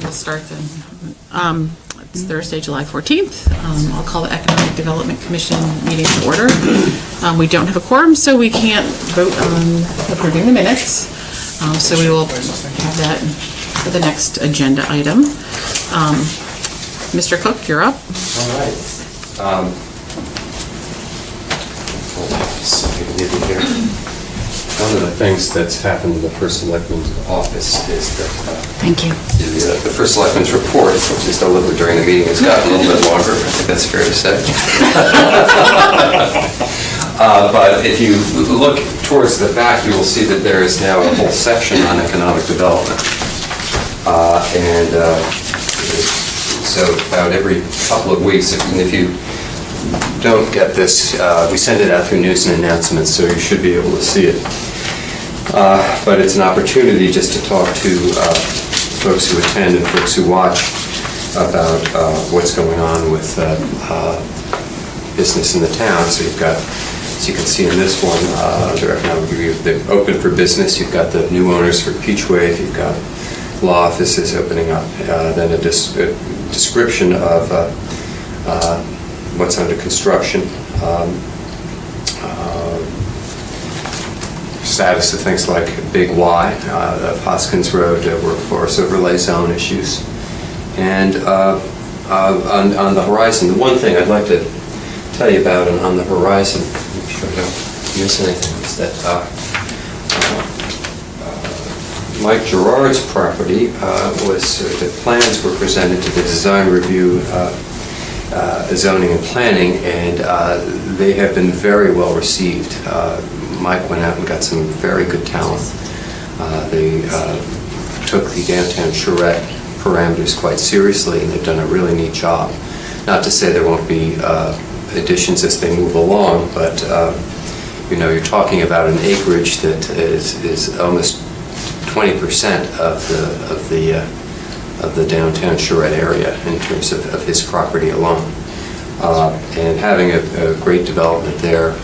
we'll start then. It's Thursday, July 14th. I'll call the Economic Development Commission meeting to order. We don't have a quorum, so we can't vote on approving the minutes. So we will have that for the next agenda item. Mr. Cook, you're up. All right. One of the things that's happened in the First Selectman's office is that Thank you. the First Selectman's report, which is delivered during the meeting, has gotten a little bit longer. I think that's fair to say. But if you look towards the back, you will see that there is now a whole section on economic development. So about every couple of weeks, if you don't get this, we send it out through news and announcements, so you should be able to see it. But it's an opportunity just to talk to folks who attend and folks who watch about what's going on with business in the town. So you've got, as you can see in this one, under economic review, they're open for business. You've got the new owners for Peachwave. You've got law offices opening up. Then a description of what's under construction, status of things like Big Y of Hoskins Road, workforce overlay zone issues. And on the horizon, the one thing I'd like to tell you about on the horizon, make sure I don't miss anything, is that Mike Gerard's property the plans were presented to the design review, zoning and planning, and they have been very well received. Mike went out and got some very good talent. They took the downtown charrette parameters quite seriously, and they've done a really neat job. Not to say there won't be additions as they move along, but you're talking about an acreage that is almost 20% of the downtown charrette area in terms of his property alone. And having a great development there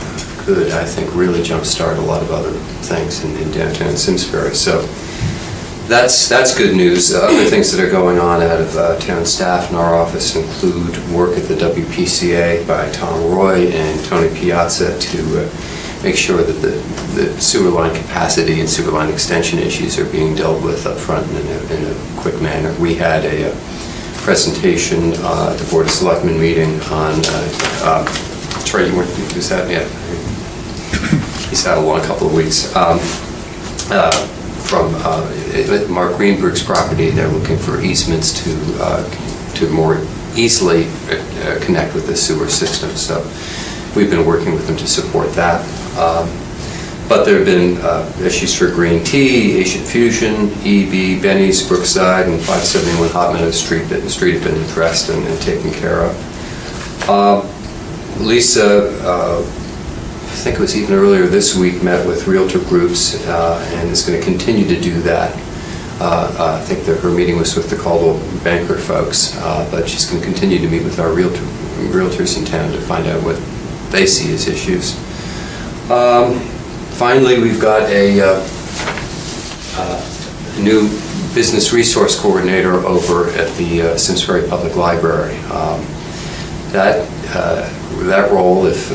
could, I think, really jumpstart a lot of other things in downtown Simsbury. So that's good news. Other things that are going on out of town staff in our office include work at the WPCA by Tom Roy and Tony Piazza to make sure that the sewer line capacity and sewer line extension issues are being dealt with up front in a quick manner. We had a presentation at the Board of Selectmen meeting on, Trey, you weren't, was that? Yeah. He's had a long couple of weeks. From Mark Greenberg's property, they're looking for easements to more easily connect with the sewer system. So we've been working with them to support that. But there have been issues for Green Tea, Asian Fusion, EB, Benny's, Brookside, and 571 Hot Meadow Street. The street have been addressed and taken care of. Lisa, I think it was even earlier this week, met with realtor groups and is going to continue to do that. I think that her meeting was with the Caldwell Banker folks, but she's going to continue to meet with our realtors in town to find out what they see as issues. Finally, we've got a new business resource coordinator over at the Simsbury Public Library. That role, if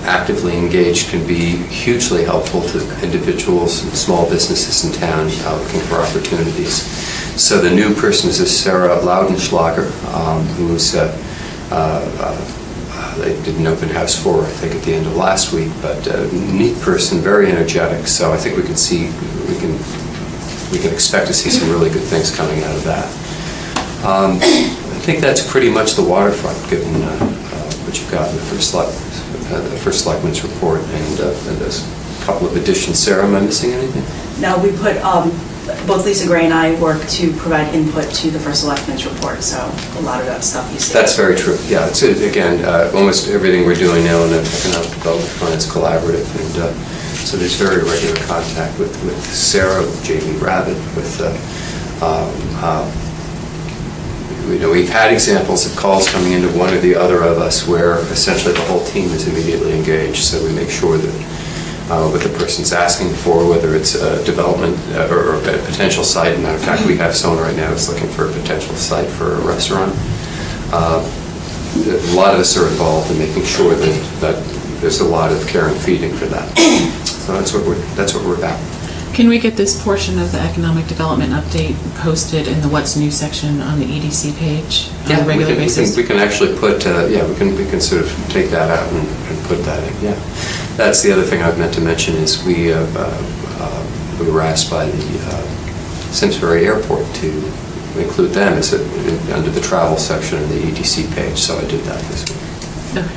actively engaged, can be hugely helpful to individuals and small businesses in town looking for opportunities. So the new person is Sarah Laudenschlager, who's they did an open house for, I think, at the end of last week, but a neat person, very energetic. So I think we can expect to see some really good things coming out of that. I think that's pretty much the waterfront, given what you've got in the First Selectman's report, and there's a couple of additions. Sarah, am I missing anything? No, we put, both Lisa Gray and I work to provide input to the First Selectman's report, so a lot of that stuff you see. That's very true. Yeah, it's, again, almost everything we're doing now in the economic development fund is collaborative, and so there's very regular contact with Sarah, with Jamie Rabbit, with we've had examples of calls coming into one or the other of us where essentially the whole team is immediately engaged, so we make sure that what the person's asking for, whether it's a development or a potential site. As a matter of fact, we have someone right now that's looking for a potential site for a restaurant. A lot of us are involved in making sure that there's a lot of care and feeding for that. So that's what we're about. Can we get this portion of the economic development update posted in the What's New section on the EDC page on a regular basis? We can actually put, we can sort of take that out and put that in, yeah. That's the other thing I've meant to mention is we were asked by the Simsbury Airport to include them under the travel section of the EDC page, so I did that this week. Okay.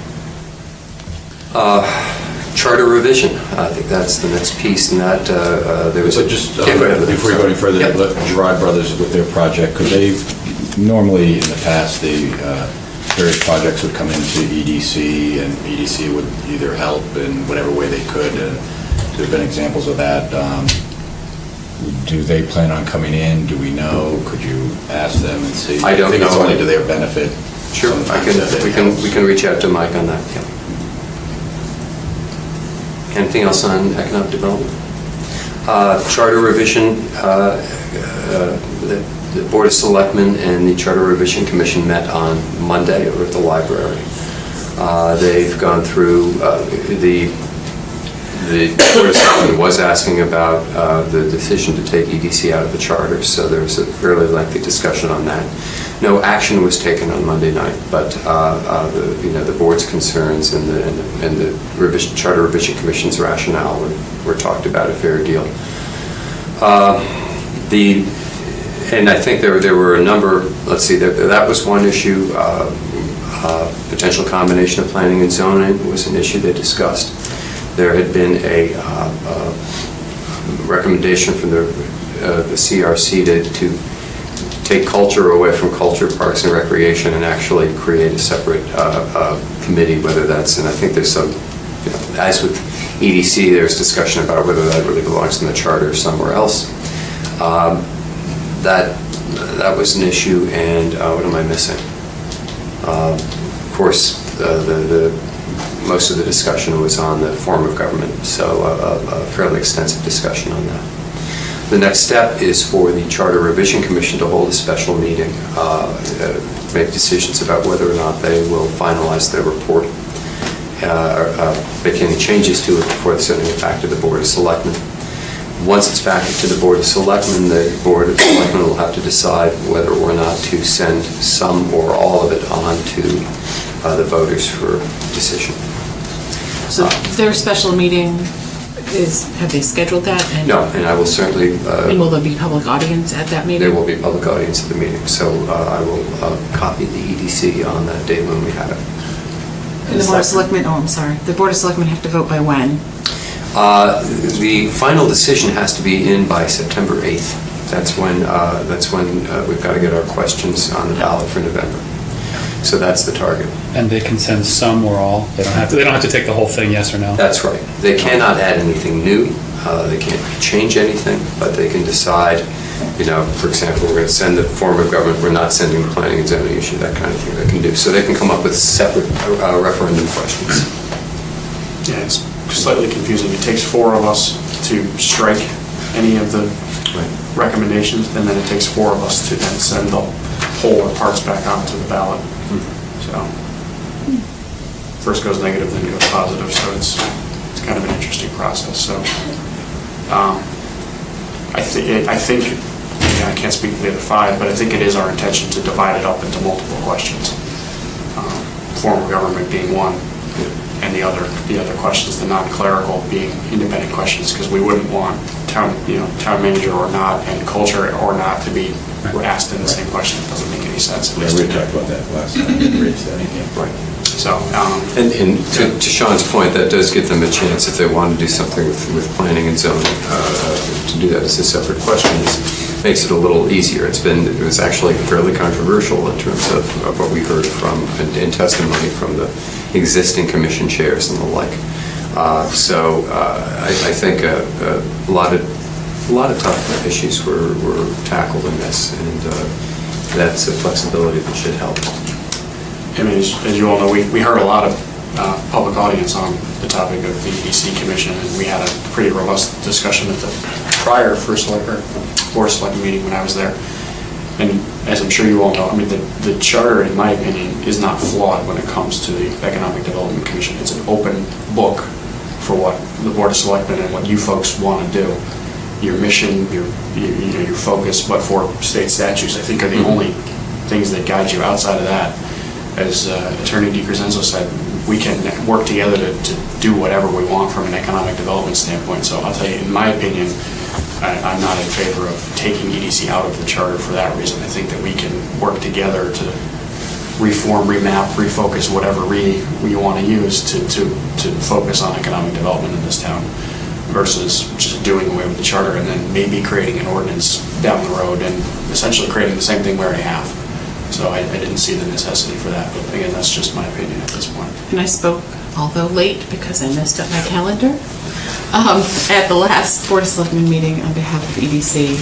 Charter revision, I think that's the next piece, and that there was before you go any further, Yep. Gerard Brothers with their project, could they, normally in the past, various projects would come into EDC, and EDC would either help in whatever way they could, and there have been examples of that. Do they plan on coming in? Do we know? Could you ask them and see? I don't think it's know. only to their benefit. Sure, we can reach out to Mike on that, yeah. Anything else on economic development? Charter revision, the Board of Selectmen and the Charter Revision Commission met on Monday over at the library. They've gone through, the Board of Selectmen was asking about the decision to take EDC out of the charter, so there was a fairly lengthy discussion on that. No action was taken on Monday night, but the board's concerns and the Charter Revision Commission's rationale were talked about a fair deal. And I think there were a number. Let's see, that was one issue. Potential combination of planning and zoning was an issue they discussed. There had been a recommendation from the CRC to take culture away from culture, parks and recreation, and actually create a separate committee, whether that's, and I think there's some, as with EDC, there's discussion about whether that really belongs in the charter or somewhere else. That was an issue, and what am I missing? Of course, most of the discussion was on the form of government, so a fairly extensive discussion on that. The next step is for the Charter Revision Commission to hold a special meeting, make decisions about whether or not they will finalize their report, make any changes to it before sending it back to the Board of Selectmen. Once it's back to the Board of Selectmen, the Board of Selectmen will have to decide whether or not to send some or all of it on to the voters for decision. So their special meeting have they scheduled that? No, and I will certainly... and will there be public audience at that meeting? There will be public audience at the meeting, so I will copy the EDC on that date when we have it. And the Board of Selectmen, I'm sorry, the Board of Selectmen have to vote by when? The final decision has to be in by September 8th. That's when we've got to get our questions on the ballot for November. So that's the target. And they can send some or all. They don't have to take the whole thing, yes or no. That's right. They cannot add anything new. They can't change anything, but they can decide. For example, we're going to send the form of government. We're not sending the planning and zoning issue. That kind of thing they can do. So they can come up with separate referendum questions. Yeah, it's slightly confusing. It takes 4 of us to strike any of the recommendations, and then it takes 4 of us to then send the whole or parts back onto the ballot. So first goes negative, then goes positive. So it's kind of an interesting process. So I think I can't speak for the other 5, but I think it is our intention to divide it up into multiple questions. Form of government being one, and the other questions, the non-clerical, being independent questions, because we wouldn't want town manager or not and culture or not to be asked in the same question. It doesn't make any sense. Yeah, we talked about that last time. We raised that again. Right. So, and to Sean's point, that does give them a chance if they want to do something with planning and zoning to do that as a separate question. It makes it a little easier. It was actually fairly controversial in terms of what we heard from in testimony from the existing commission chairs and the like. So I think a lot of tough issues were tackled in this, and that's a flexibility that should help. I mean, as you all know, we heard a lot of public audience on the topic of the EDC Commission, and we had a pretty robust discussion at the prior Board of Selectmen meeting when I was there. And as I'm sure you all know, I mean, the charter, in my opinion, is not flawed when it comes to the Economic Development Commission. It's an open book for what the Board of Selectmen and what you folks want to do. Your mission, your focus, but for state statutes, I think, are the only things that guide you. Outside of that, as Attorney DiCrescenzo said, we can work together to do whatever we want from an economic development standpoint. So I'll tell you, in my opinion, I'm not in favor of taking EDC out of the charter for that reason. I think that we can work together to reform, remap, refocus, whatever we want to use to focus on economic development in this town, versus just doing away with the charter and then maybe creating an ordinance down the road and essentially creating the same thing we already have. So I didn't see the necessity for that, but again, that's just my opinion at this point. And I spoke, although late because I messed up my calendar, at the last Board of Selectmen meeting on behalf of EDC.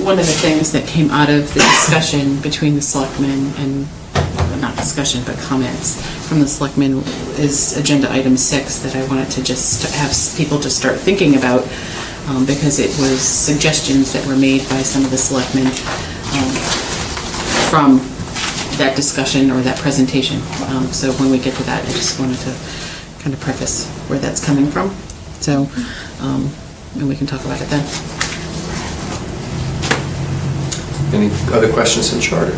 One of the things that came out of the discussion between the selectmen and, not discussion, but comments from the selectmen is agenda item 6 that I wanted to just have people to start thinking about, because it was suggestions that were made by some of the selectmen from that discussion or that presentation. So when we get to that, I just wanted to kind of preface where that's coming from. So, and we can talk about it then. Any other questions on charter?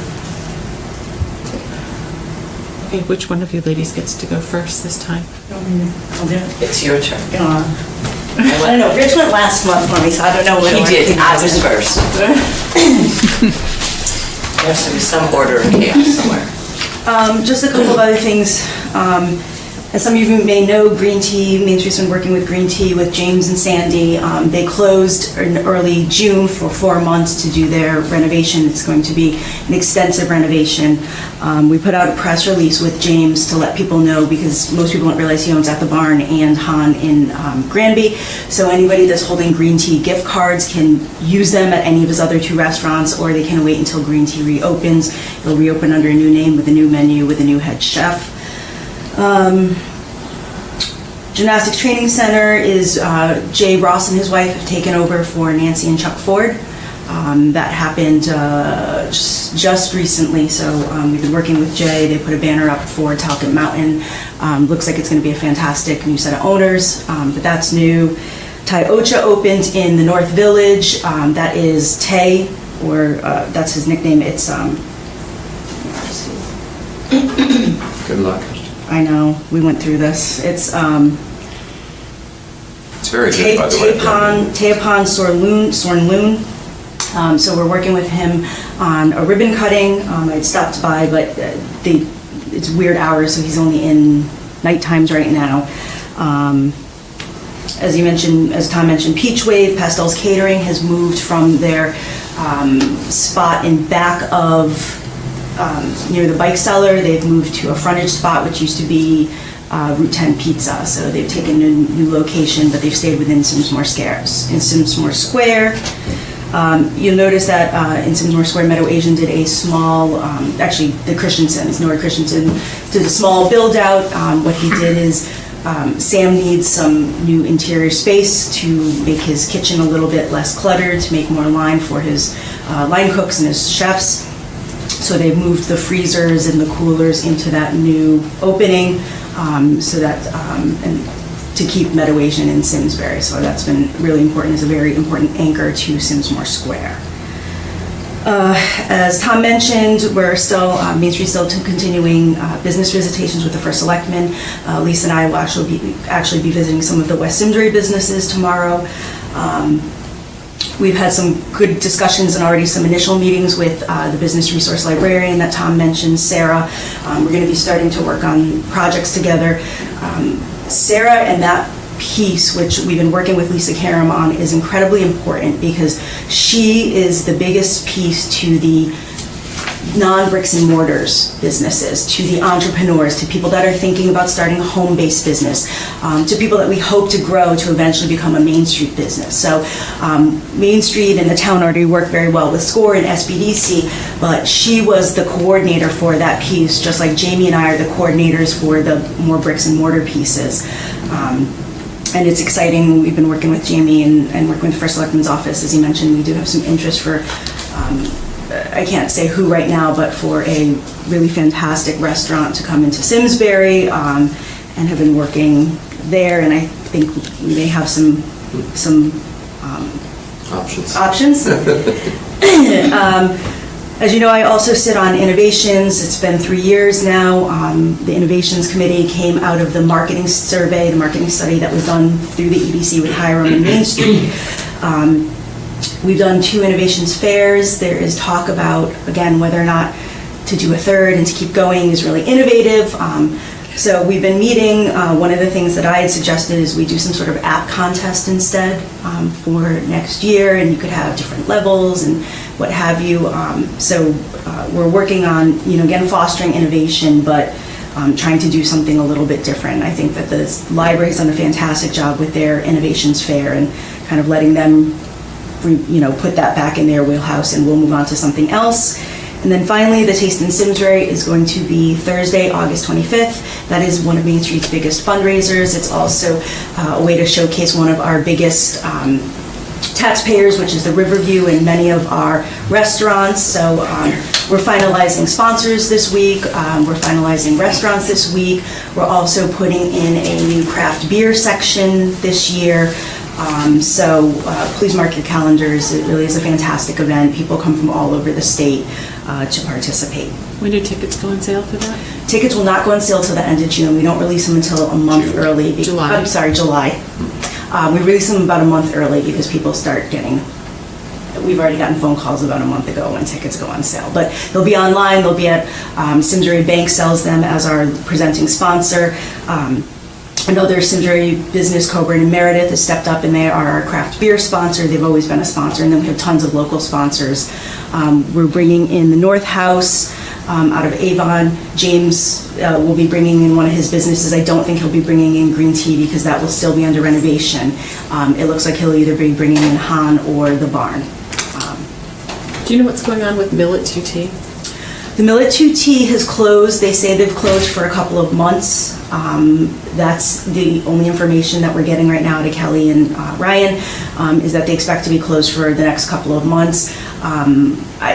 Okay, which one of you ladies gets to go first this time? I'll do it. It's your turn. I don't know, Rich went last month for me, so I don't know when. He did, I was first. There's to be some order and chaos somewhere. Just a couple of other things. As some of you may know, Green Tea, Main Street's been working with Green Tea with James and Sandy. They closed in early June for 4 months to do their renovation. It's going to be an extensive renovation. We put out a press release with James to let people know, because most people don't realize he owns At the Barn and Han in Granby. So anybody that's holding Green Tea gift cards can use them at any of his other 2 restaurants, or they can wait until Green Tea reopens. It'll reopen under a new name with a new menu with a new head chef. Gymnastics Training Center is Jay Ross and his wife have taken over for Nancy and Chuck Ford. That happened just recently, so we've been working with Jay. They put a banner up for Talcott Mountain. Looks like it's going to be a fantastic new set of owners, but that's new. Tai Ocha opened in the North Village. That is Tay, or that's his nickname. It's Good luck. I know, we went through this. It's very good, by the way. Teapan Sornloon. So we're working with him on a ribbon cutting. I'd stopped by, but it's weird hours, so he's only in night times right now. As you mentioned, as Tom mentioned, Peach Wave Pastels Catering has moved from their spot in back of near the bike cellar. They've moved to a frontage spot, which used to be Route 10 Pizza. So they've taken a new location, but they've stayed within Simsbury Square. You'll notice that in Simsbury Square, Meadow Asian did a small, actually the Christensen's, Nora Christensen, did a small build out. What he did is Sam needs some new interior space to make his kitchen a little bit less cluttered, to make more line for his line cooks and his chefs. So they've moved the freezers and the coolers into that new opening, so that and to keep Meadow Asian in Simsbury. So that's been really important. It's a very important anchor to Simsbury Square. As Tom mentioned, we're still, Main Street still continuing business visitations with the First Selectman. Lisa and I will actually be visiting some of the West Simsbury businesses tomorrow. We've had some good discussions and already some initial meetings with the business resource librarian that Tom mentioned, Sarah. We're going to be starting to work on projects together. Sarah and that piece, which we've been working with Lisa Karam on, is incredibly important because she is the biggest piece to the non-bricks and mortars businesses, to the entrepreneurs, to people that are thinking about starting a home-based business, to people that we hope to grow to eventually become a Main Street business. So Main Street and the town already work very well with SCORE and SBDC, but she was the coordinator for that piece, just like Jamie and I are the coordinators for the more bricks and mortar pieces. And it's exciting. We've been working with Jamie and working with the First Selectman's office. As he mentioned, we do have some interest for, I can't say who right now, but for a really fantastic restaurant to come into Simsbury, and have been working there. And I think we may have some options. As you know, I also sit on Innovations. It's been 3 years now. The Innovations Committee came out of the marketing survey, the marketing study that was done through the EDC with Hiram and Main Street. We've done 2 innovations fairs. There is talk about, again, whether or not to do a third and to keep going is really innovative. So we've been meeting. One of the things that I had suggested is we do some sort of app contest instead for next year, and you could have different levels and what have you. So we're working on, again, fostering innovation, but trying to do something a little bit different. I think that the library's done a fantastic job with their innovations fair and kind of letting them, put that back in their wheelhouse, and we'll move on to something else. And then finally, the Taste in Simsbury is going to be Thursday, August 25th. That is one of Main Street's biggest fundraisers. It's also a way to showcase one of our biggest taxpayers, which is the Riverview, and many of our restaurants. So we're finalizing sponsors this week. We're finalizing restaurants this week. We're also putting in a new craft beer section this year. So please mark your calendars. It really is a fantastic event. People come from all over the state to participate. When do tickets go on sale for that? Tickets will not go on sale till the end of June. We don't release them until a month early. July. I'm sorry, July. We release them about a month early because people start getting, we've already gotten phone calls about a month ago when tickets go on sale. But they'll be online. They'll be at Simsbury Bank sells them as our presenting sponsor. I know there's Simsbury Business, Coburn and Meredith has stepped up, and they are our craft beer sponsor. They've always been a sponsor, and then we have tons of local sponsors. We're bringing in the North House out of Avon. James will be bringing in one of his businesses. I don't think he'll be bringing in green tea because that will still be under renovation. It looks like he'll either be bringing in Han or the Barn. Do you know what's going on with Millet 2T? The Millet 2T has closed. They say they've closed for a couple of months. That's the only information that we're getting right now to Kelly and Ryan, is that they expect to be closed for the next couple of months.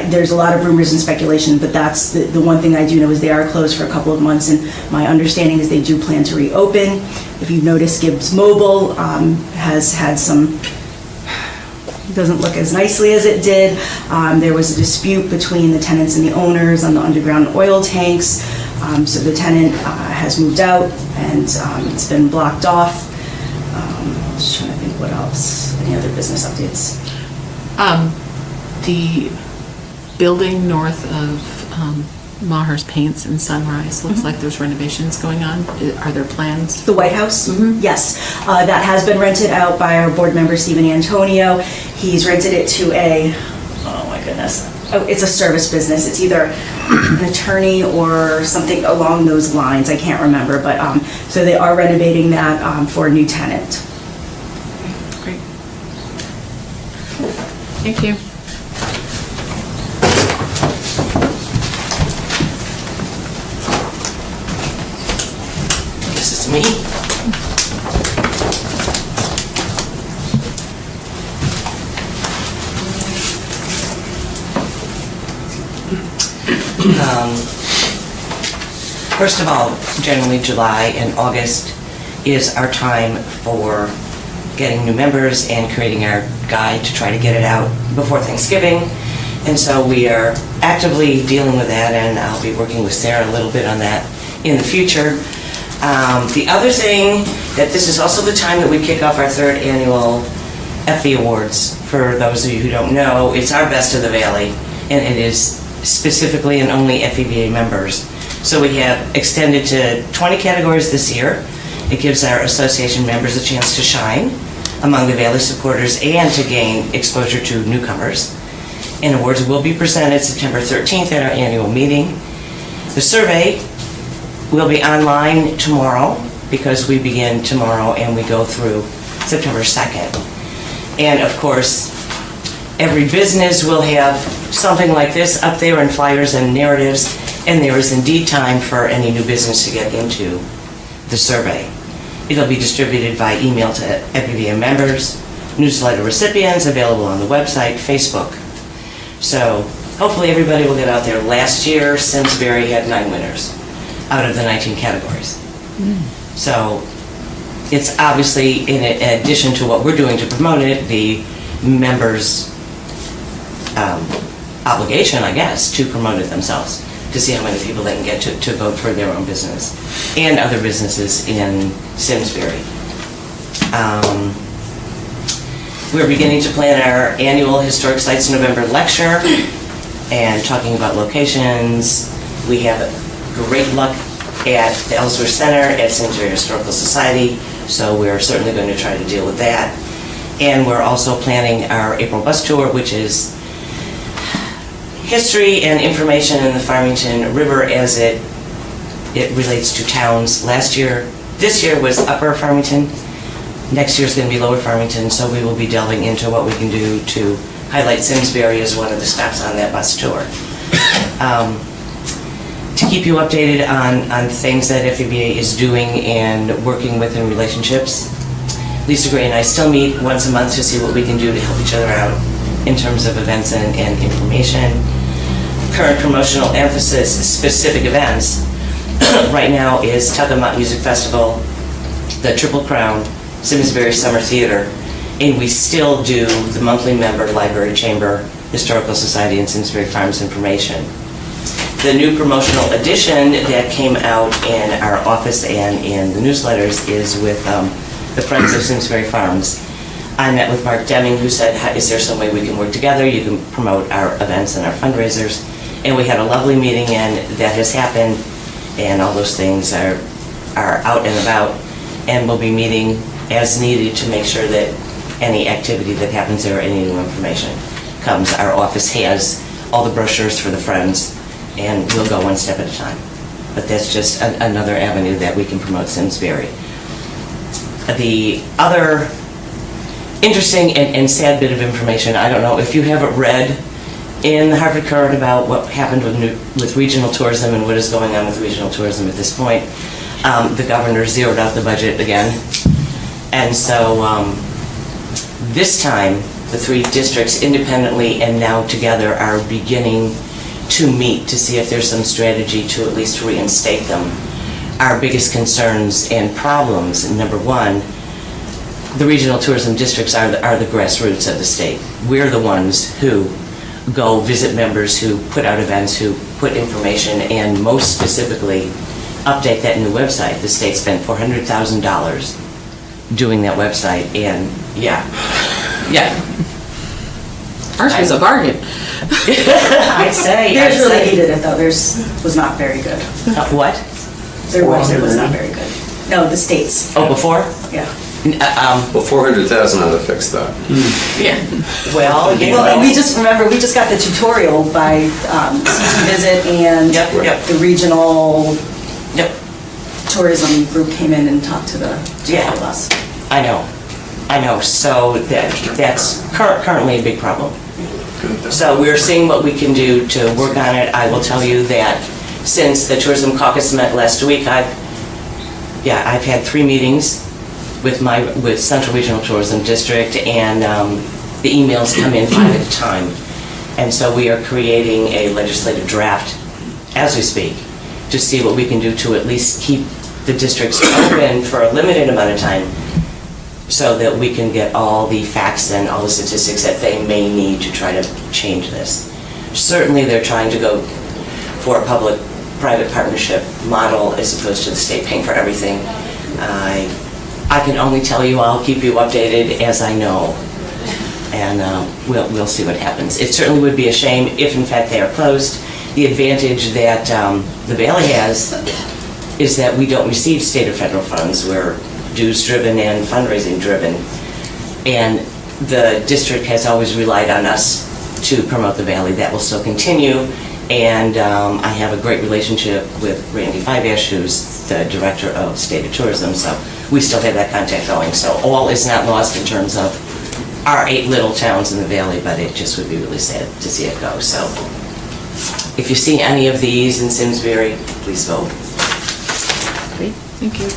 There's a lot of rumors and speculation, but that's the one thing I do know is they are closed for a couple of months, and my understanding is they do plan to reopen. If you've noticed, Gibbs Mobile has had some, doesn't look as nicely as it did. There was a dispute between the tenants and the owners on the underground oil tanks. So the tenant has moved out, and it's been blocked off. Just trying to think what else. Any other business updates? The building north of Maher's Paints in Sunrise looks like there's renovations going on. Are there plans? The White House? Yes. That has been rented out by our board member, Stephen Antonio. He's rented it to oh my goodness. Oh, it's a service business. It's either an attorney or something along those lines. I can't remember, but so they are renovating that for a new tenant. Great. Thank you. Guess it's me. First of all, generally July and August is our time for getting new members and creating our guide to try to get it out before Thanksgiving. And so we are actively dealing with that, and I'll be working with Sarah a little bit on that in the future. The other thing, that this is also the time that we kick off our 3rd annual Effie Awards. For those of you who don't know, it's our Best of the Valley, and it is specifically and only FEVA members. So we have extended to 20 categories this year. It gives our association members a chance to shine among the Valley supporters and to gain exposure to newcomers. and awards will be presented September 13th at our annual meeting. The survey will be online tomorrow because we begin tomorrow and we go through September 2nd. And of course, every business will have something like this up there in flyers and narratives, and there is indeed time for any new business to get into the survey. It'll be distributed by email to FBVM members, newsletter recipients, available on the website, Facebook. So hopefully everybody will get out there. Last year, Simsbury had 9 winners out of the 19 categories. So it's obviously, in addition to what we're doing to promote it, the members' obligation, I guess, to promote it themselves, to see how many people they can get to vote for their own business and other businesses in Simsbury. We're beginning to plan our annual Historic Sites November lecture and talking about locations. We have great luck at the Ellsworth Center at Simsbury Historical Society, so we're certainly going to try to deal with that. And we're also planning our April bus tour, which is history and information in the Farmington River as it relates to towns. This year was Upper Farmington. Next year's going to be Lower Farmington, so we will be delving into what we can do to highlight Simsbury as one of the stops on that bus tour. To keep you updated on things that FEBA is doing and working with in relationships, Lisa Gray and I still meet once a month to see what we can do to help each other out in terms of events and information. Current promotional emphasis, specific events, right now is Tuckamuck Music Festival, the Triple Crown, Simsbury Summer Theater, and we still do the monthly member Library Chamber, Historical Society, and Simsbury Farms information. The new promotional edition that came out in our office and in the newsletters is with the Friends of Simsbury Farms. I met with Mark Deming, who said, is there some way we can work together? You can promote our events and our fundraisers. And we had a lovely meeting, and that has happened, and all those things are out and about, and we'll be meeting as needed to make sure that any activity that happens there, any new information comes. Our office has all the brochures for the Friends, and we'll go one step at a time. But that's just another avenue that we can promote Simsbury. The other interesting and sad bit of information, I don't know if you haven't read in the Harvard Current about what happened with regional tourism and what is going on with regional tourism at this point. The governor zeroed out the budget again. And so this time, the 3 districts independently and now together are beginning to meet to see if there's some strategy to at least reinstate them. Our biggest concerns and problems, number 1, the regional tourism districts are the grassroots of the state. We're the ones who go visit members, who put out events, who put information, and most specifically, update that new website. The state spent $400,000 doing that website, and yeah. Ours was a bargain. I'd say. Theirs really needed it, though. Theirs was not very good. What? Their website was not very good. No, the state's. Oh, before? Yeah. Well, 400,000 ought to fix that. Yeah. Well, you Well, and know. we just got the tutorial by CT Visit and Yep. the regional Yep. tourism group came in and talked to Yeah. all of us. I know. So that's currently a big problem. So we're seeing what we can do to work on it. I will tell you that since the Tourism Caucus met last week, I've had 3 meetings with Central Regional Tourism District, and the emails come in 5 at a time. And so we are creating a legislative draft as we speak to see what we can do to at least keep the districts open for a limited amount of time so that we can get all the facts and all the statistics that they may need to try to change this. Certainly they're trying to go for a public-private partnership model as opposed to the state paying for everything. I can only tell you I'll keep you updated as I know, and we'll see what happens. It certainly would be a shame if in fact they are closed. The advantage that the Valley has is that we don't receive state or federal funds. We're dues-driven and fundraising-driven. And the district has always relied on us to promote the Valley. That will still continue, and I have a great relationship with Randy Fiveash, who's the Director of State of Tourism, so we still have that contact going. So all is not lost in terms of our 8 little towns in the Valley, but it just would be really sad to see it go. So if you see any of these in Simsbury, please vote. Great, thank you.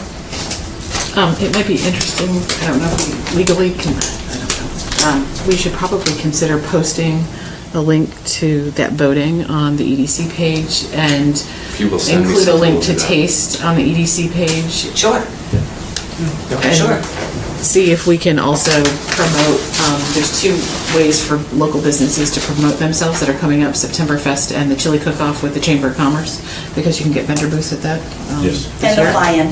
It might be interesting, I don't know if we legally can, I don't know. We should probably consider posting a link to that voting on the EDC page and you will send me include a something, link we'll to do that. taste on the EDC page. Sure. And Sure. see if we can also promote, there's 2 ways for local businesses to promote themselves that are coming up, September Fest and the Chili Cook-Off with the Chamber of Commerce, because you can get vendor booths at that. Yes. this And the year. fly-in.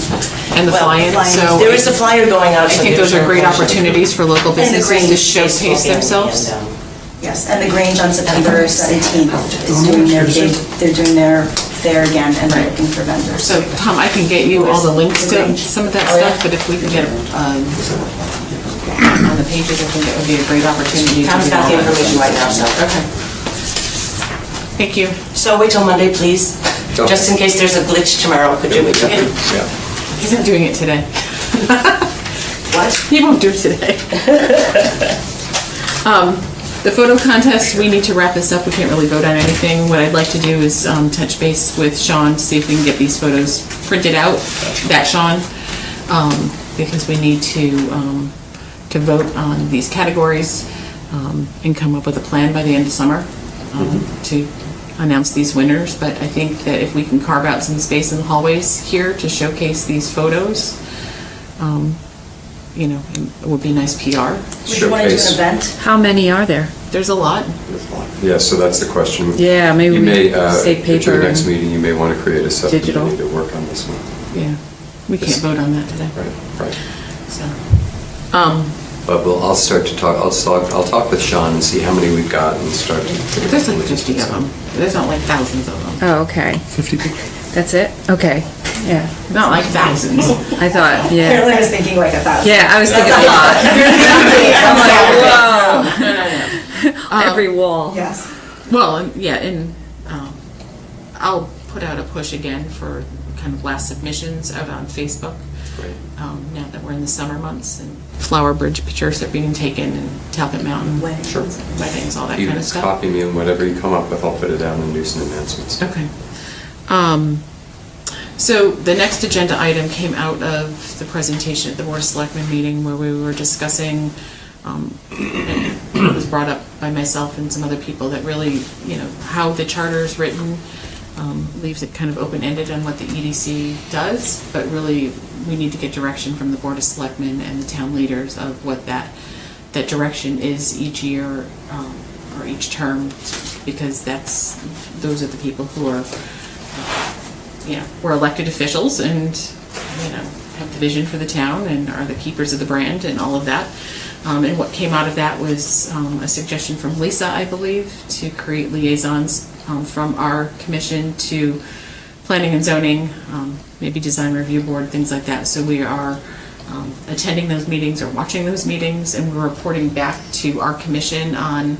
And the Well, fly-in, fly-in. so. There is a flyer going out. I think those are great opportunities for local And the businesses Grange to showcase themselves. Yes, and the Grange on September 17th is doing their big, they're doing their fair again, and they're looking for vendors. So, Tom, I can get you all the links The to Grange. some of that Oh, yeah. stuff, but if we can get on the pages, I think it would be a great opportunity. to Tom's do got all the that. information right now, so. Okay. Thank you. So wait till Monday, please, Okay. just in case there's a glitch tomorrow, could you? Yeah. He's not doing it today. What? He won't do it today. The photo contest, we need to wrap this up. We can't really vote on anything. What I'd like to do is touch base with Sean, to see if we can get these photos printed out. That Sean, because we need to vote on these categories and come up with a plan by the end of summer to announce these winners. But I think that if we can carve out some space in the hallways here to showcase these photos, you know, it would be nice PR. Would you want to do an Showcase. event? How many are there? There's a lot. Yeah, so that's the question. Yeah, maybe You we may, say at paper your next and meeting, you may want to create a digital. subcommittee to work on this one. Yeah, we can't vote on that today. Right. So, But I'll start to talk, I'll talk with Sean and see how many we've got and start to. there's like 50 of them. There's not like thousands of them. Oh, okay. 50 people. That's it? Okay. Yeah. Not like thousands. I thought, yeah. Apparently I was thinking like 1,000. Yeah, I was thinking a lot. I'm like, whoa. Every wall. Yes. Well, yeah, and I'll put out a push again for kind of last submissions out on Facebook. Great. Now that we're in the summer months and Flower Bridge pictures are being taken and Talcott Mountain Weddings. Sure. weddings, all that You kind of just stuff. copy me and whatever you come up with, I'll put it down and do some announcements. Okay. So the next agenda item came out of the presentation at the Board of Selectmen meeting where we were discussing, and it was brought up by myself and some other people, that really, you know, how the charter is written leaves it kind of open-ended on what the EDC does, but really we need to get direction from the Board of Selectmen and the town leaders of what that direction is each year or each term, because those are the people who are, you know, we're elected officials and, you know, have the vision for the town and are the keepers of the brand and all of that. And what came out of that was a suggestion from Lisa, I believe, to create liaisons from our commission to planning and zoning, maybe design review board, things like that. So we are attending those meetings or watching those meetings, and we're reporting back to our commission on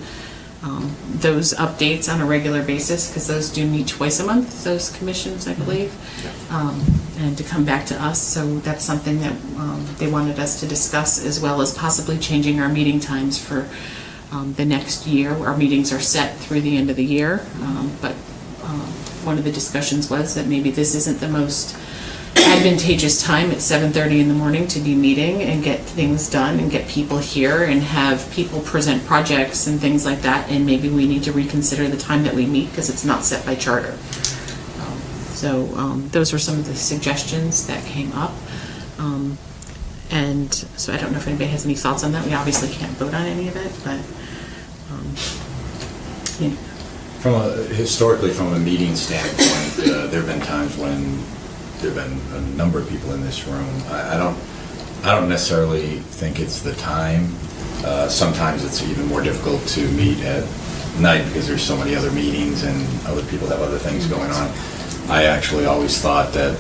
those updates on a regular basis, because those do meet twice a month, those commissions, I believe, and to come back to us. So that's something that they wanted us to discuss, as well as possibly changing our meeting times for the next year. Our meetings are set through the end of the year, but one of the discussions was that maybe this isn't the most advantageous time at 7:30 in the morning to be meeting and get things done and get people here and have people present projects and things like that, and maybe we need to reconsider the time that we meet because it's not set by charter. So those were some of the suggestions that came up, and so I don't know if anybody has any thoughts on that. We obviously can't vote on any of it, but you know. Historically, from a meeting standpoint, there have been times when there have been a number of people in this room. I don't necessarily think it's the time. Sometimes it's even more difficult to meet at night because there's so many other meetings and other people have other things going on. I actually always thought that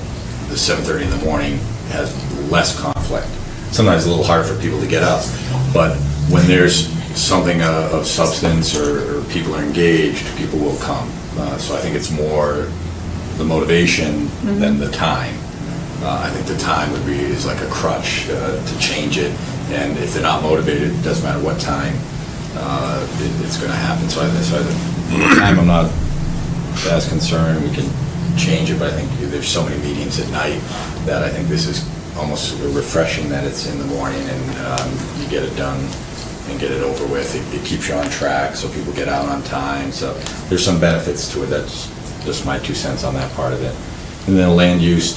the 7:30 in the morning has less conflict. Sometimes it's a little harder for people to get up, but when there's something of substance or people are engaged, people will come. So I think it's more the motivation than the time. I think the time is like a crutch to change it, and if they're not motivated, it doesn't matter what time it's going to happen. So the time I'm not as concerned. We can change it, but I think there's so many meetings at night that I think this is almost refreshing that it's in the morning and you get it done and get it over with. It keeps you on track, so people get out on time. So there's some benefits to it. That's just my 2 cents on that part of it. And then land use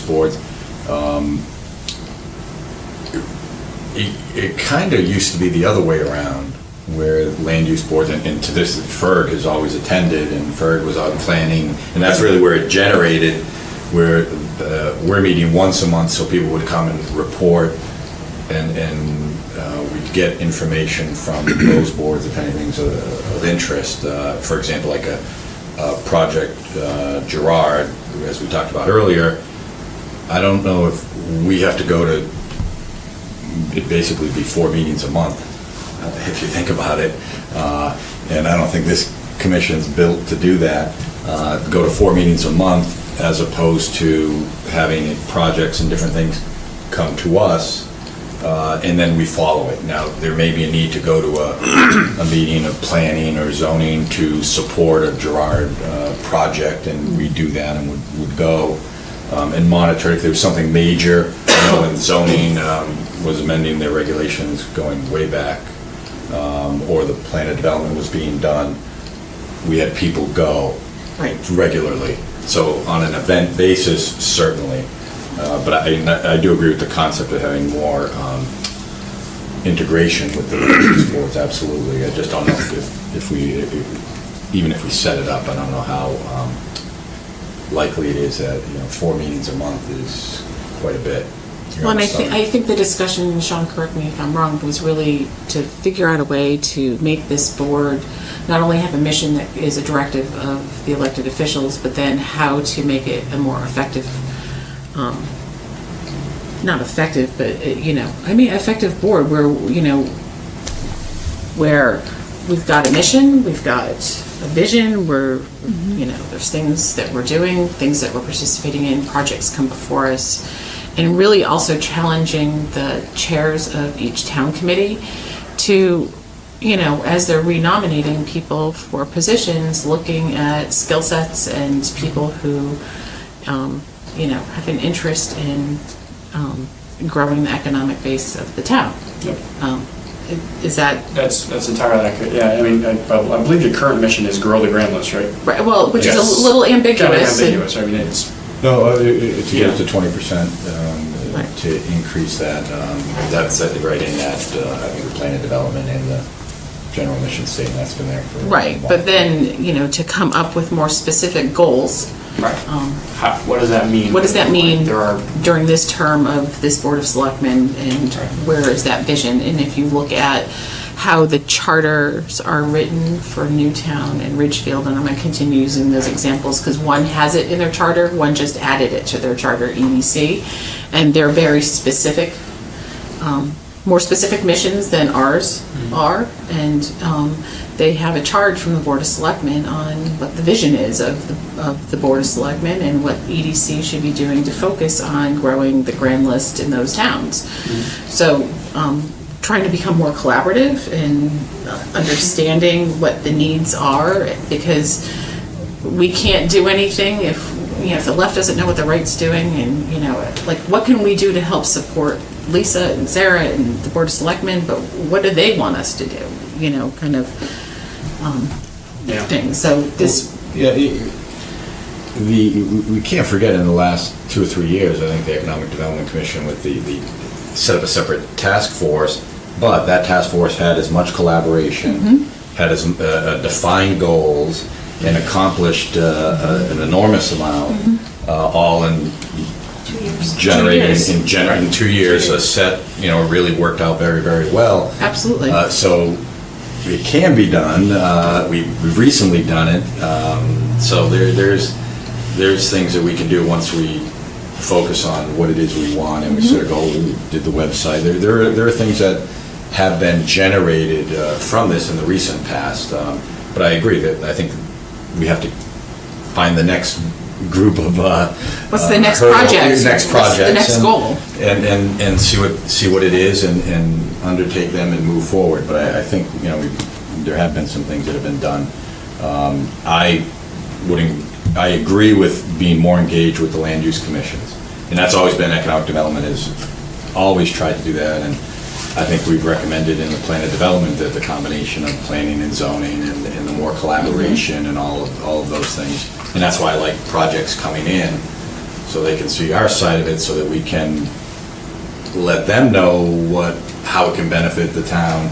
boards. It kind of used to be the other way around, where land use boards, and to this, FERG has always attended, and FERG was on planning, and that's really where it generated, where we're meeting once a month, so people would come and report, and we'd get information from those boards if anything's of interest. For example, like a project Gerard, as we talked about earlier, I don't know if we have to go to, it'd basically be 4 meetings a month, if you think about it. And I don't think this commission's built to do that. Go to 4 meetings a month as opposed to having projects and different things come to us, and then we follow it. Now, there may be a need to go to a meeting of planning or zoning to support a Gerard project, and we do that and would go and monitor if there was something major. I know when zoning was amending their regulations going way back, or the plan of development was being done, we had people go regularly. So on an event basis, certainly. But I do agree with the concept of having more integration with the land boards, absolutely. I just don't know if we, even if we set it up, I don't know how likely it is that 4 meetings a month is quite a bit. Well, and I think the discussion, Sean, correct me if I'm wrong, was really to figure out a way to make this board not only have a mission that is a directive of the elected officials, but then how to make it a more effective, not effective, but effective board where we've got a mission, we've got a vision, there's things that we're doing, things that we're participating in, projects come before us, and really also challenging the chairs of each town committee to, as they're renominating people for positions, looking at skill sets and people who, have an interest in growing the economic base of the town. Yep. Is that... That's entirely accurate, yeah. I mean, I believe your current mission is grow the grand list, right? Right, well, which Yes. is a little ambiguous. Kind of ambiguous, I mean, it's... No, to get up to 20%, Right. to increase that, that's right in that, I think the plan of development and the general mission statement, that's been there for a Right, while. but then, to come up with more specific goals. Right. What does that mean? What does that mean There are... during this term of this Board of Selectmen, and where is that vision? And if you look at how the charters are written for Newtown and Ridgefield, and I'm going to continue using those examples because one has it in their charter, one just added it to their charter, EDC, and they're very specific, more specific missions than ours are, and they have a charge from the Board of Selectmen on what the vision is of the Board of Selectmen and what EDC should be doing to focus on growing the grand list in those towns. So trying to become more collaborative and understanding what the needs are, because we can't do anything if the left doesn't know what the right's doing, and what can we do to help support Lisa and Sarah and the Board of Selectmen, but what do they want us to do? Thing. So this... Yeah, we can't forget in the last 2 or 3 years, I think the Economic Development Commission with the set up a separate task force, but that task force had as much collaboration, had as defined goals, and accomplished an enormous amount, all in 2 years. generating in 2 years a set, really worked out very, very well. Absolutely. So it can be done. We've recently done it. So there's things that we can do once we focus on what it is we want and we set a goal. We did the website. There are things that have been generated from this in the recent past. But I agree that I think we have to find the next group of What's the next hurdle- project? next What's the projects next and- goal? and see what it is and undertake them and move forward. But I think there have been some things that have been done. I agree with being more engaged with the land use commissions, and that's always been economic development, has always tried to do that. And I think we've recommended in the plan of development that the combination of planning and zoning and the more collaboration and all of those things. And that's why I like projects coming in, so they can see our side of it, so that we can let them know how it can benefit the town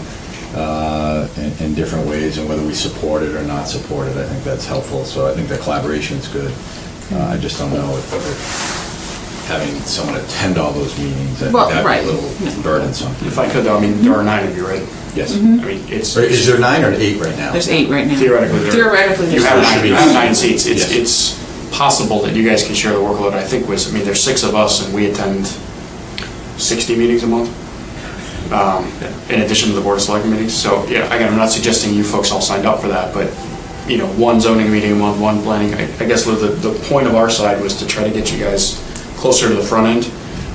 in different ways, and whether we support it or not support it. I think that's helpful. So I think the collaboration is good. I just don't know if having someone attend all those meetings, I think that'd be a little burdensome. If I could, though, I mean, there are 9 of you, right? Yes. I mean, it's... Is there 9 or 8 right now? There's 8 right now. Theoretically, Theoretically, you there's have 9, 9. you have 9 seats. Yes. It's possible that you guys can share the workload. I think there's 6 of us, and we attend 60 meetings a month, in addition to the Board of Selectmen meetings. So, yeah, again, I'm not suggesting you folks all signed up for that, but, one zoning meeting a month, one planning. I guess the point of our side was to try to get you guys closer to the front end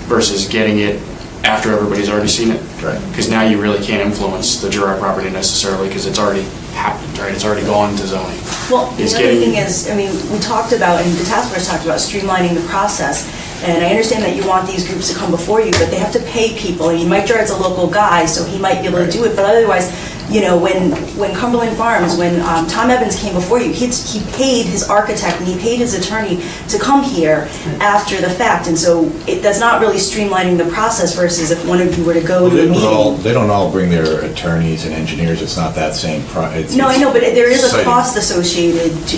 versus getting it after everybody's already seen it. Right. Because now you really can't influence the Girard property necessarily, because it's already happened, right? It's already gone to zoning. Well, the It's other getting- thing is, I mean, we talked about, and the task force talked about streamlining the process, and I understand that you want these groups to come before you, but they have to pay people. I mean, Mike Gerard's a local guy, so he might be able to do it, but otherwise, when Cumberland Farms, when Tom Evans came before you, he paid his architect and he paid his attorney to come here after the fact, and so that's not really streamlining the process versus if one of you were to go to a meeting. They don't all bring their attorneys and engineers. It's not that same. No, I know, but there is a citing- cost associated to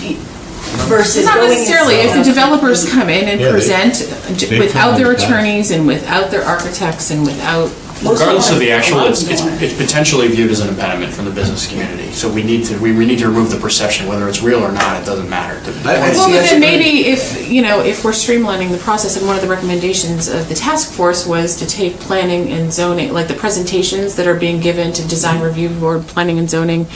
versus Not going. necessarily. If the developers come in and Yeah, present they've without come their in the past. attorneys and without their architects and without... Regardless of the actual, Most it's of them don't. it's potentially viewed as an impediment from the business community. So we need to remove the perception, whether it's real or not, it doesn't matter. Well, but then maybe if we're streamlining the process, and one of the recommendations of the task force was to take planning and zoning, like the presentations that are being given to design review board, planning and zoning,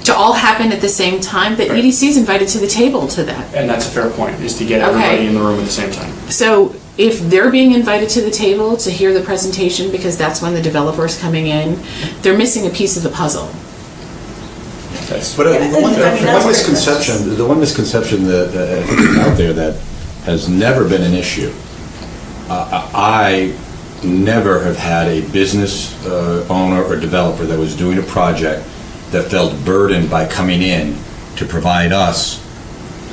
to all happen at the same time, that Right. EDC is invited to the table to that. And that's a fair point, is to get everybody Okay. in the room at the same time. So if they're being invited to the table to hear the presentation, because that's when the developer's coming in, they're missing a piece of the puzzle. But Yeah, the one I mean, that's what- misconception that I think is out there that has never been an issue. I never have had a business owner or developer that was doing a project that felt burdened by coming in to provide us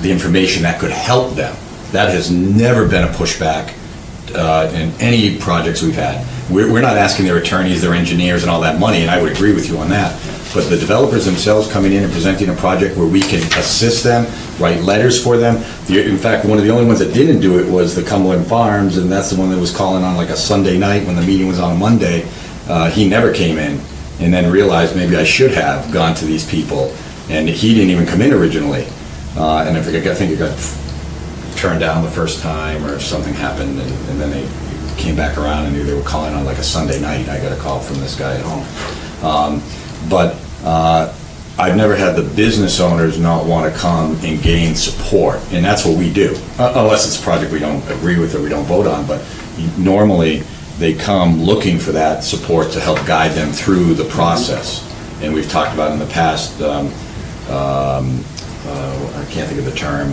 the information that could help them. That has never been a pushback in any projects we've had. We're not asking their attorneys, their engineers, and all that money, and I would agree with you on that. But the developers themselves coming in and presenting a project where we can assist them, write letters for them. In fact, one of the only ones that didn't do it was the Cumberland Farms, and that's the one that was calling on like a Sunday night when the meeting was on a Monday. He never came in, and then realized maybe I should have gone to these people, and he didn't even come in originally. And I think it got turned down the first time, or something happened, and then they came back around and knew they were calling on like a Sunday night. I got a call from this guy at home. But I've never had the business owners not want to come and gain support, and that's what we do. Unless it's a project we don't agree with or we don't vote on, but normally they come looking for that support to help guide them through the process. And we've talked about in the past, I can't think of the term,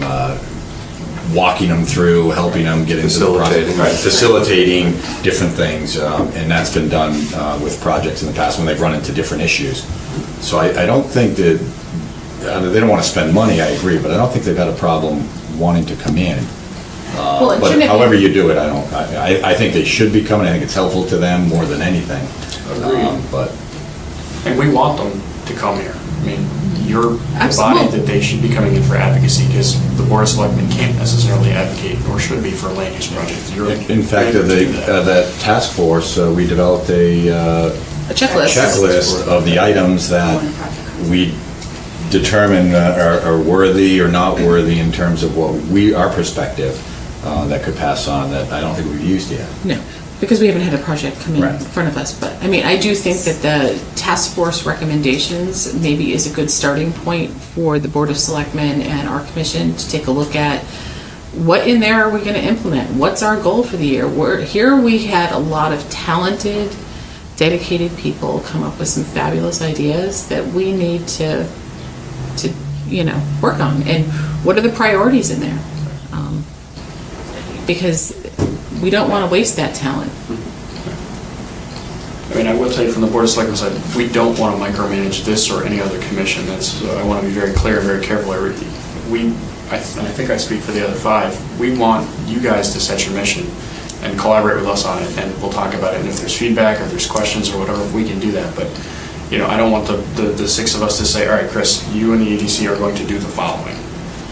walking them through, helping them get into the process. Right, facilitating different things, and that's been done with projects in the past when they've run into different issues. So I don't think that, they don't want to spend money, I agree, but I don't think they've got a problem wanting to come in. Well, But shouldn't it be- however you do it, I think they should be coming. I think it's helpful to them more than anything. But And we want them to come here. I mean, you're the body Absolutely. that they should be coming in for advocacy, because the Board of Selectmen can't necessarily advocate, nor should be, for a land use project. in fact, that task force, we developed a checklist. checklist of the items that we determine are worthy or not worthy in terms of what our perspective that could pass on, that I don't think we've used yet. No. because we haven't had a project come in Right. front of us. But, I mean, I do think that the task force recommendations maybe is a good starting point for the Board of Selectmen and our commission to take a look at what in there are we going to implement? What's our goal for the year? Here we had a lot of talented, dedicated people come up with some fabulous ideas that we need to work on. And what are the priorities in there? Because we don't want to waste that talent. I mean, I will tell you from the Board of Selectmen side, we don't want to micromanage this or any other commission. I want to be very clear, very careful. I think I speak for the other 5. We want you guys to set your mission and collaborate with us on it, and we'll talk about it. And if there's feedback or there's questions or whatever, we can do that. But, I don't want the 6 of us to say, all right, Chris, you and the EDC are going to do the following.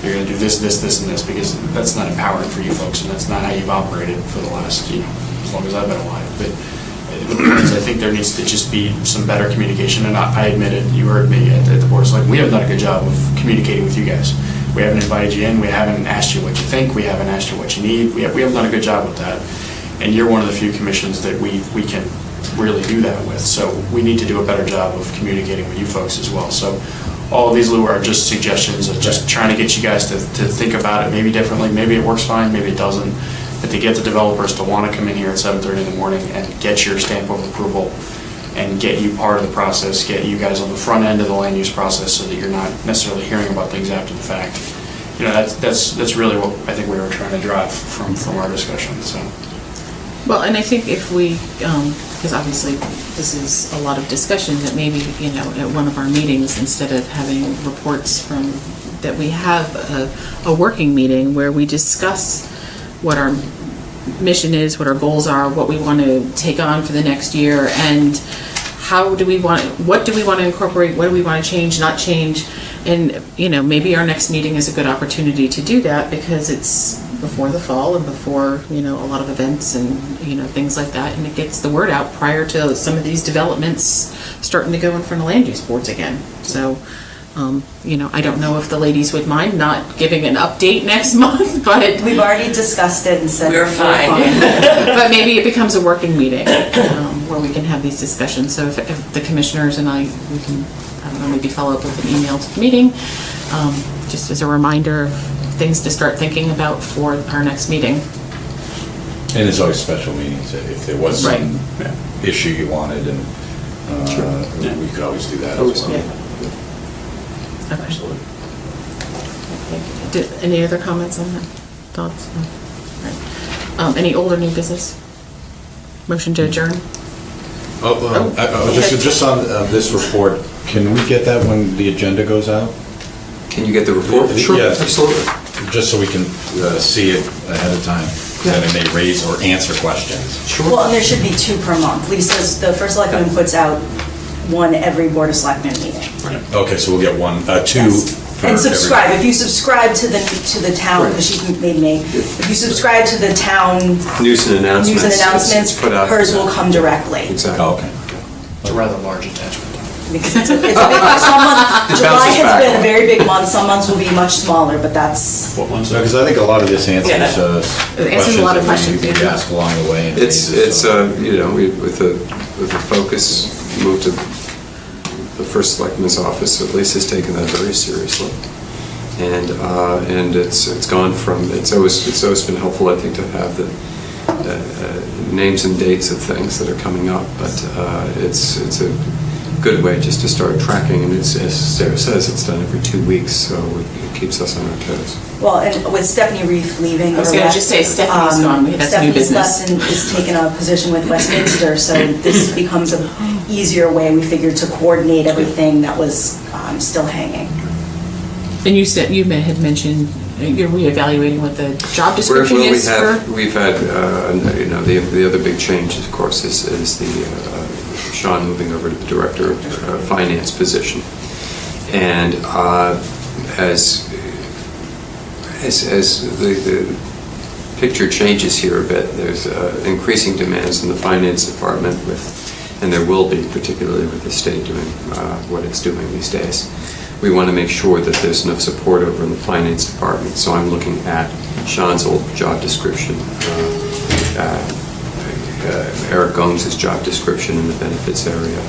You're going to do this, this, this, and this, because that's not empowering for you folks, and that's not how you've operated for the last, as long as I've been alive. But the point is, I think there needs to just be some better communication, and I admit it, you heard me at the Board of Selectmen, we haven't done a good job of communicating with you guys. We haven't invited you in, we haven't asked you what you think, we haven't asked you what you need, we haven't done a good job with that. And you're one of the few commissions that we can really do that with, so we need to do a better job of communicating with you folks as well. So all of these, Lou, are just suggestions of just trying to get you guys to think about it maybe differently. Maybe it works fine, maybe it doesn't. But to get the developers to want to come in here at 7:30 in the morning and get your stamp of approval and get you part of the process, get you guys on the front end of the land use process so that you're not necessarily hearing about things after the fact. That's really what I think we were trying to drive from our discussion. So. Well, and I think if we, because obviously this is a lot of discussion, that maybe, at one of our meetings, instead of having reports that we have a working meeting where we discuss what our mission is, what our goals are, what we want to take on for the next year, and what do we want to incorporate, what do we want to change, not change. And, maybe our next meeting is a good opportunity to do that because it's before the fall and before, a lot of events and, things like that. And it gets the word out prior to some of these developments starting to go in front of land use boards again. So, I don't know if the ladies would mind not giving an update next month, but We've already discussed it and said. We're fine. but maybe it becomes a working meeting where we can have these discussions. So if the commissioners and we can, I don't know, maybe follow up with an email to the meeting, just as a reminder of things to start thinking about for our next meeting. And there's always special meetings, if there was some issue you wanted, and we could always do that as well. Yeah. Okay. Any other comments on that? Thoughts? No? Right. Any old or new business? Motion to adjourn? Just on this report, can we get that when the agenda goes out? Can you get the report? Sure, Yeah. absolutely. Just so we can see it ahead of time, then it may raise or answer questions. Well, and there should be 2 per month. Lisa's, the first selectman puts out 1 every Board of Selectmen meeting. Okay, so we'll get 2. Yes. for And subscribe, everybody. if you subscribe to the town, because she made me, if you subscribe to the town News and announcements. announcements, it's put out. hers will come directly. Exactly. Oh, okay. It's a rather large attachment. Because it's a big, some months, It July bounces has back. been a very big month, some months will be much smaller, but that's, What one's Because I think a lot of this answers It answers a lot of questions questions, that we yeah. ask along the way. It's with the focus moved to the first selectman's office, at least has taken that very seriously. And it's gone from, it's always been helpful, I think, to have the names and dates of things that are coming up, but it's a good way just to start tracking, and it's, as Sarah says, it's done every 2 weeks, so it keeps us on our toes. well, and with Stephanie Reef leaving. I was or gonna left, just say Stephanie's gone. That's new Stephanie's business. left and is taking a position with Westminster, so this becomes an easier way, we figured, to coordinate everything that was still hanging. And you said, you had mentioned you're reevaluating what the job description is for? We've had, the other big change, of course, is the Sean moving over to the Director of Finance position. And as the picture changes here a bit, there's increasing demands in the Finance Department and there will be, particularly with the state doing what it's doing these days. We want to make sure that there's enough support over in the Finance Department. So I'm looking at Sean's old job description, Eric Gomes' job description in the benefits area,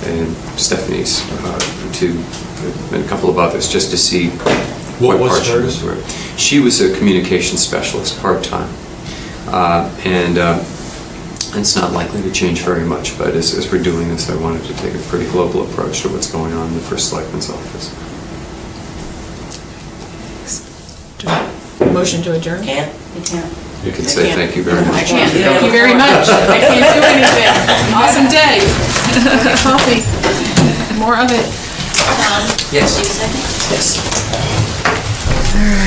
and Stephanie's, and a couple of others, just to see What was part she hers? doing. She was a communication specialist, part-time. And it's not likely to change very much, but as we're doing this, I wanted to take a pretty global approach to what's going on in the First Selectman's office. Motion to adjourn? Can't? You can't. You can say thank you very I much. can't, thank you very much. I can't do anything. Awesome day. Get coffee, more of it. Yes. Yes.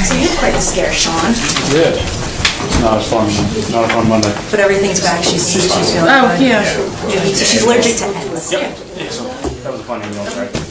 So you're quite the scare, Sean. Yeah. It's not a fun Monday. But everything's back. She's feeling Oh, good. yeah. So she's allergic to eggs. Yep. Yeah, so that was a fun email, right?